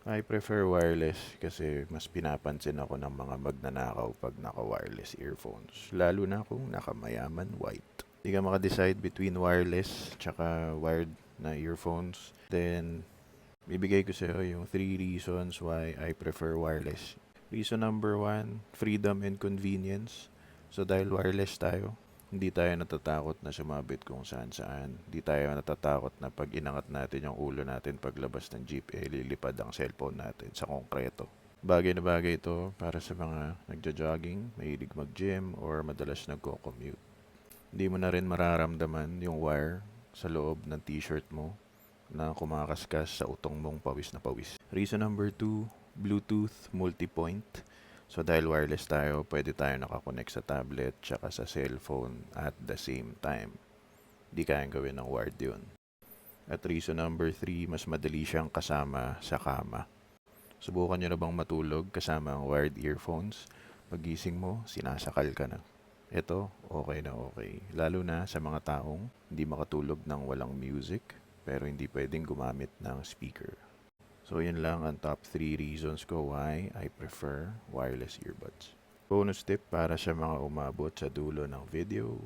I prefer wireless kasi mas pinapansin ako ng mga magnanakaw pag naka-wireless earphones. Lalo na kung nakamayaman white. Hindi ka makadecide between wireless tsaka wired na earphones. Then, bibigay ko sa'yo yung 3 reasons why I prefer wireless. Reason number 1, freedom and convenience. So dahil wireless tayo, hindi tayo natatakot na sumabit kung saan-saan. Hindi tayo natatakot na pag inangat natin yung ulo natin paglabas ng jeep, lilipad ang cellphone natin sa konkreto. Bagay na bagay ito para sa mga nagja-jogging, mahilig mag-gym, or madalas nagko-commute. Hindi mo na rin mararamdaman yung wire sa loob ng t-shirt mo na kumakaskas sa utong mong pawis na pawis. Reason number 2, Bluetooth multipoint. So dahil wireless tayo, pwede tayo nakakonect sa tablet tsaka sa cellphone at the same time. Di kayang gawin ng wired yun. At reason number 3, mas madali siyang kasama sa kama. Subukan nyo na bang matulog kasama ang wired earphones? Pagising mo, sinasakal ka na. Ito, okay na okay. Lalo na sa mga taong hindi makatulog ng walang music, pero hindi pwedeng gumamit ng speaker. So yun lang ang top 3 reasons ko why I prefer wireless earbuds. Bonus tip para sa mga umabot sa dulo ng video,